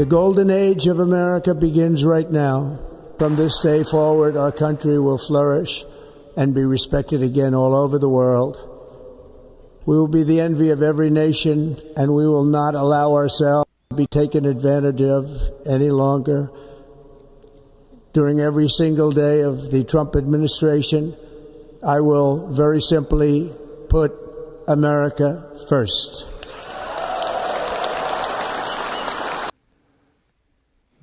The golden age of America begins right now. From this day forward, our country will flourish and be respected again all over the world. We will be the envy of every nation, and we will not allow ourselves to be taken advantage of any longer. During every single day of the Trump administration, I will very simply put America first.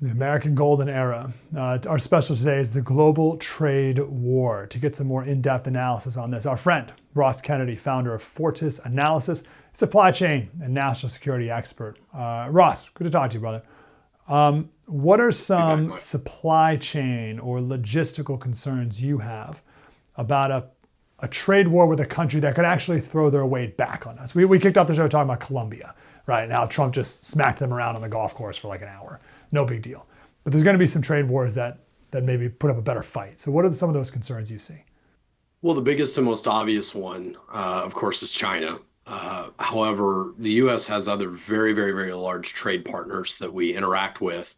The American Golden Era. Our special today is the global trade war. To get some more in-depth analysis on this, our friend, Ross Kennedy, founder of Fortis Analysis, supply chain and national security expert. Ross, good to talk to you, brother. What are some supply chain or logistical concerns you have about a trade war with a country that could actually throw their weight back on us? We kicked off the show talking about Colombia, right? And how Trump just smacked them around on the golf course for like an hour. No big deal. But there's going to be some trade wars that maybe put up a better fight. So what are some of those concerns you see? Well, the biggest and most obvious one, of course, is China. However, the U.S. has other very, very, very large trade partners that we interact with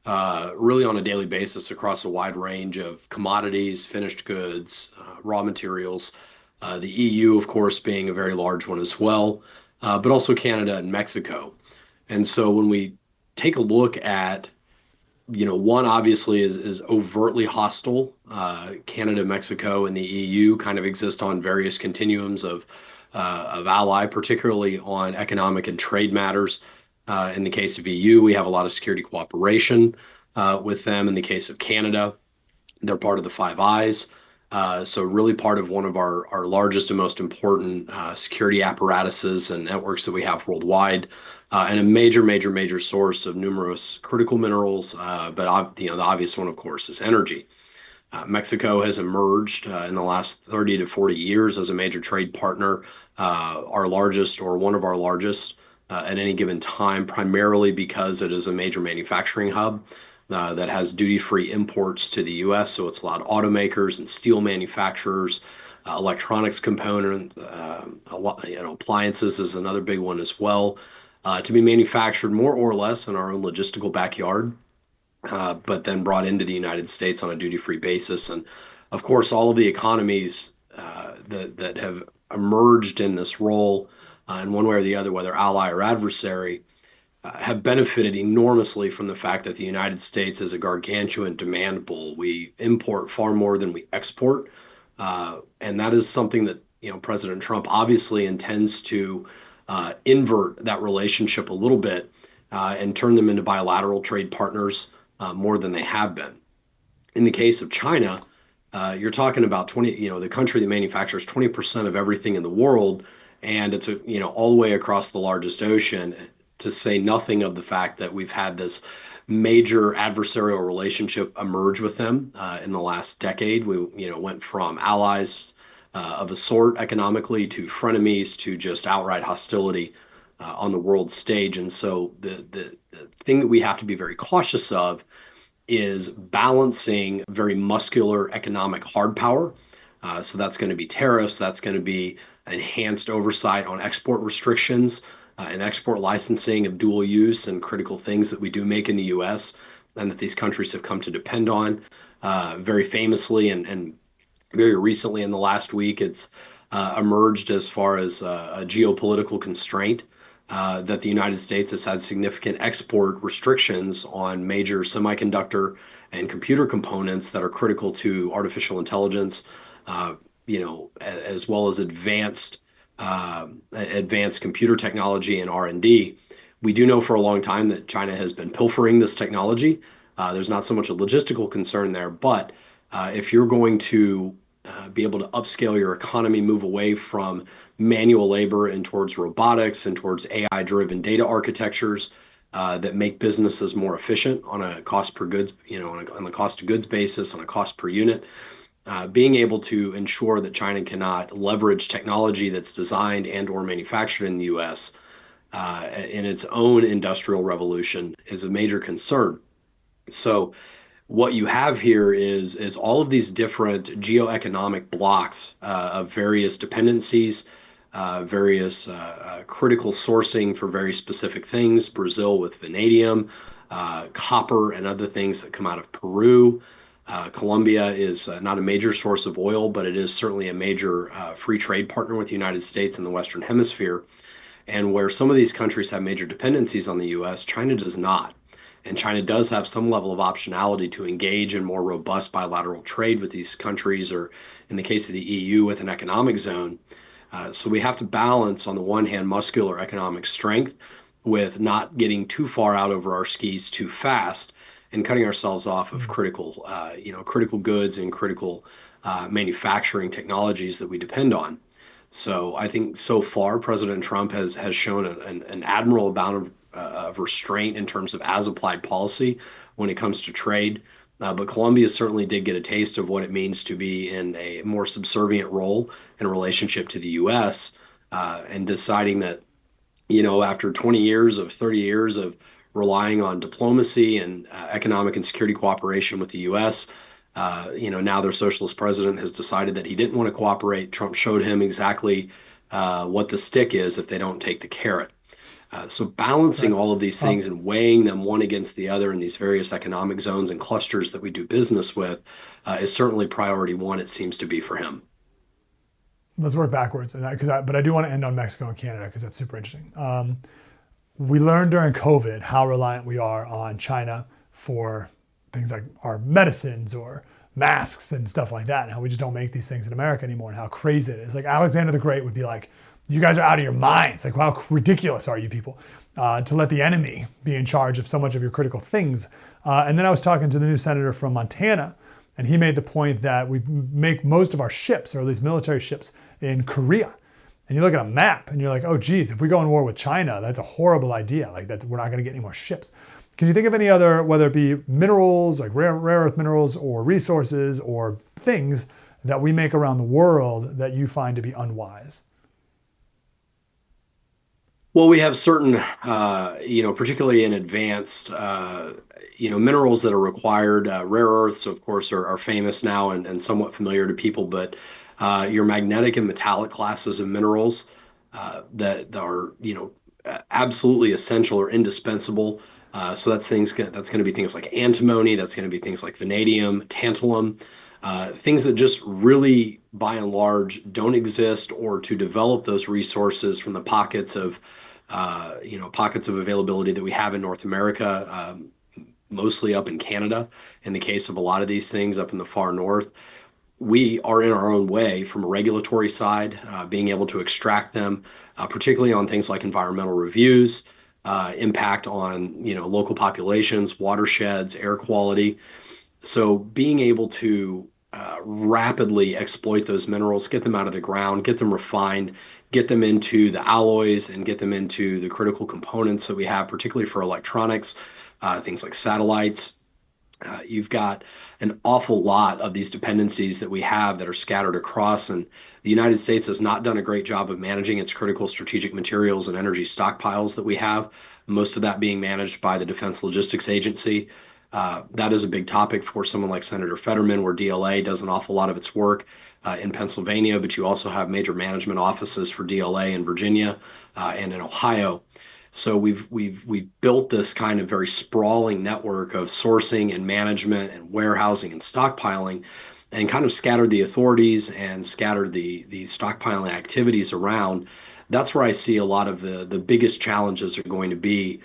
really on a daily basis across a wide range of commodities, finished goods, raw materials. The EU, of course, being a very large one as well, but also Canada and Mexico. And so when we take a look at, one obviously is overtly hostile. Canada, Mexico, and the EU kind of exist on various continuums of ally, particularly on economic and trade matters. In the case of EU, we have a lot of security cooperation with them. In the case of Canada, they're part of the Five Eyes. So really part of one of our largest and most important security apparatuses and networks that we have worldwide, and a major source of numerous critical minerals. But the obvious one, of course, is energy. Mexico has emerged in the last 30 to 40 years as a major trade partner, our largest or one of our largest at any given time, primarily because it is a major manufacturing hub that has duty-free imports to the U.S. So it's allowed automakers and steel manufacturers, electronics component, appliances is another big one as well, to be manufactured more or less in our own logistical backyard, but then brought into the United States on a duty-free basis. And of course, all of the economies that have emerged in this role in one way or the other, whether ally or adversary, have benefited enormously from the fact that the United States is a gargantuan demand pool. We import far more than we export, and that is something that President Trump obviously intends to invert that relationship a little bit and turn them into bilateral trade partners more than they have been. In the case of China, you're talking about the country that manufactures 20% of everything in the world, and it's all the way across the largest ocean. To say nothing of the fact that we've had this major adversarial relationship emerge with them in the last decade. We went from allies of a sort economically to frenemies to just outright hostility on the world stage. And so the thing that we have to be very cautious of is balancing very muscular economic hard power. So that's going to be tariffs, that's going to be enhanced oversight on export restrictions, and export licensing of dual use and critical things that we do make in the U.S. and that these countries have come to depend on. Very famously and very recently in the last week, it's emerged as far as a geopolitical constraint that the United States has had significant export restrictions on major semiconductor and computer components that are critical to artificial intelligence, as well as advanced computer technology and R&D. We do know for a long time that China has been pilfering this technology. There's not so much a logistical concern there, but if you're going to be able to upscale your economy, move away from manual labor and towards robotics and towards AI-driven data architectures that make businesses more efficient on a cost per goods, on the cost of goods basis, on a cost per unit, being able to ensure that China cannot leverage technology that's designed and or manufactured in the U.S. In its own industrial revolution is a major concern. So what you have here is all of these different geoeconomic blocks of various dependencies, various critical sourcing for very specific things. Brazil with vanadium, copper and other things that come out of Peru. Colombia is not a major source of oil, but it is certainly a major free trade partner with the United States and the Western Hemisphere. And where some of these countries have major dependencies on the US, China does not. And China does have some level of optionality to engage in more robust bilateral trade with these countries, or in the case of the EU, with an economic zone. So we have to balance, on the one hand, muscular economic strength with not getting too far out over our skis too fast and cutting ourselves off of critical goods and critical manufacturing technologies that we depend on. So I think so far President Trump has shown an admirable amount of restraint in terms of as applied policy when it comes to trade. But Colombia certainly did get a taste of what it means to be in a more subservient role in relationship to the U.S. And deciding that, after 20 years of 30 years of relying on diplomacy and economic and security cooperation with the U.S., now their socialist president has decided that he didn't want to cooperate. Trump showed him exactly what the stick is if they don't take the carrot. So balancing Right. all of these things and weighing them one against the other in these various economic zones and clusters that we do business with is certainly priority one, it seems to be for him. Let's work backwards, but I do want to end on Mexico and Canada because that's super interesting. We learned during COVID how reliant we are on China for things like our medicines or masks and stuff like that, and how we just don't make these things in America anymore, and how crazy it is. Like Alexander the Great would be like, "You guys are out of your minds! Like, how ridiculous are you people to let the enemy be in charge of so much of your critical things?" And then I was talking to the new senator from Montana, and he made the point that we make most of our ships, or at least military ships, in Korea. And you look at a map and you're like, oh geez, if we go in war with China, that's a horrible idea. Like that, we're not going to get any more ships. Can you think of any other, whether it be minerals, like rare earth minerals, or resources, or things that we make around the world that you find to be unwise? Well, we have certain, particularly in advanced, minerals that are required. Rare earths, of course, are famous now and somewhat familiar to people, but your magnetic and metallic classes of minerals that are, absolutely essential or indispensable. So that's going to be things like antimony, that's going to be things like vanadium, tantalum, things that just really, by and large, don't exist, or to develop those resources from the pockets of availability that we have in North America, mostly up in Canada. In the case of a lot of these things up in the far north, we are in our own way from a regulatory side, being able to extract them, particularly on things like environmental reviews, impact on local populations, watersheds, air quality. So being able to rapidly exploit those minerals, get them out of the ground, get them refined, get them into the alloys, and get them into the critical components that we have, particularly for electronics, things like satellites. You've got an awful lot of these dependencies that we have that are scattered across, and the United States has not done a great job of managing its critical strategic materials and energy stockpiles that we have, most of that being managed by the Defense Logistics Agency. That is a big topic for someone like Senator Fetterman, where DLA does an awful lot of its work in Pennsylvania, but you also have major management offices for DLA in Virginia and in Ohio. So we've built this kind of very sprawling network of sourcing and management and warehousing and stockpiling, and kind of scattered the authorities and scattered the stockpiling activities around. That's where I see a lot of the biggest challenges are going to be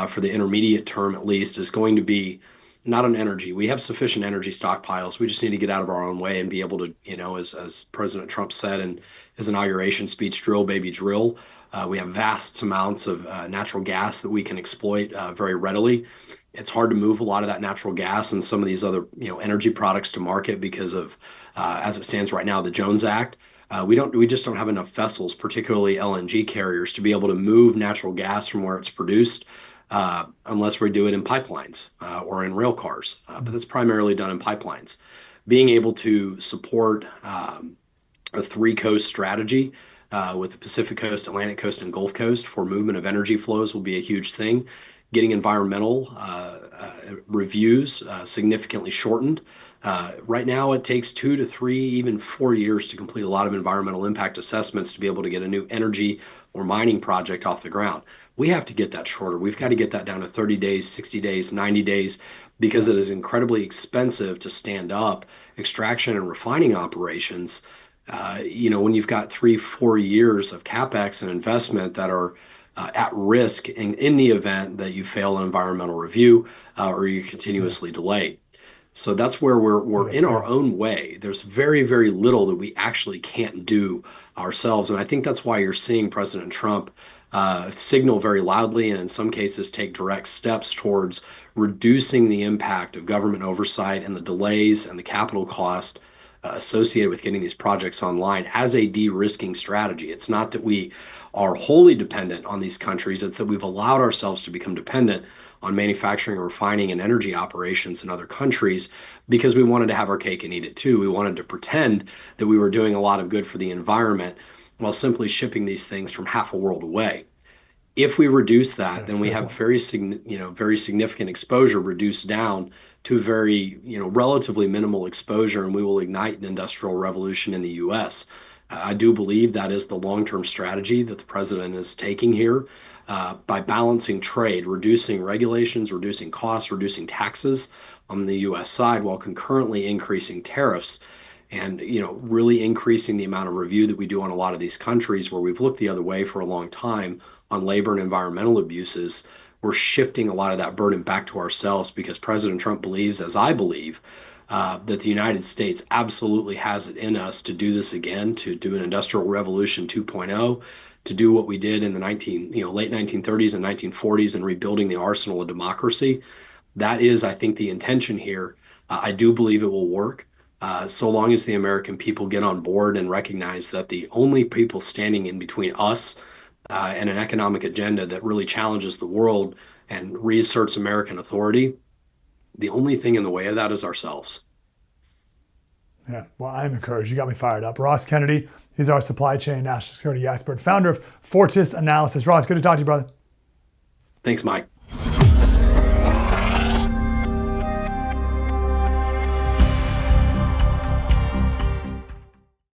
for the intermediate term, at least, is going to be not on energy. We have sufficient energy stockpiles. We just need to get out of our own way and be able to, as President Trump said in his inauguration speech, drill, baby, drill. We have vast amounts of natural gas that we can exploit very readily. It's hard to move a lot of that natural gas and some of these other, energy products to market because of, as it stands right now, the Jones Act. We just don't have enough vessels, particularly LNG carriers, to be able to move natural gas from where it's produced, unless we do it in pipelines or in rail cars. But that's primarily done in pipelines. Being able to support a three-coast strategy with the Pacific Coast, Atlantic Coast, and Gulf Coast for movement of energy flows will be a huge thing. getting environmental reviews significantly shortened. Right now, it takes 2 to 3, even 4 years to complete a lot of environmental impact assessments to be able to get a new energy or mining project off the ground. We have to get that shorter. We've got to get that down to 30 days, 60 days, 90 days, because it is incredibly expensive to stand up extraction and refining operations. When you've got 3, 4 years of capex and investment that are at risk in the event that you fail an environmental review or you continuously delay. So that's where we're in our own way. There's very, very little that we actually can't do ourselves. And I think that's why you're seeing President Trump signal very loudly and in some cases take direct steps towards reducing the impact of government oversight and the delays and the capital cost associated with getting these projects online as a de-risking strategy. It's not that we are wholly dependent on these countries, it's that we've allowed ourselves to become dependent on manufacturing, refining, and energy operations in other countries because we wanted to have our cake and eat it too. We wanted to pretend that we were doing a lot of good for the environment while simply shipping these things from half a world away. If we reduce that, then we have very significant exposure reduced down to very, relatively minimal exposure, and we will ignite an industrial revolution in the U.S. I do believe that is the long-term strategy that the president is taking here by balancing trade, reducing regulations, reducing costs, reducing taxes on the U.S. side, while concurrently increasing tariffs and really increasing the amount of review that we do on a lot of these countries where we've looked the other way for a long time on labor and environmental abuses. We're shifting a lot of that burden back to ourselves because President Trump believes, as I believe, that the United States absolutely has it in us to do this again, to do an industrial revolution 2.0, to do what we did in the late 1930s and 1940s and rebuilding the arsenal of democracy. That is, I think, the intention here. I do believe it will work. So long as the American people get on board and recognize that the only people standing in between us and an economic agenda that really challenges the world and reasserts American authority, the only thing in the way of that is ourselves. Yeah, well, I'm encouraged. You got me fired up. Ross Kennedy, he's our supply chain national security expert, founder of Fortis Analysis. Ross, good to talk to you, brother. Thanks, Mike.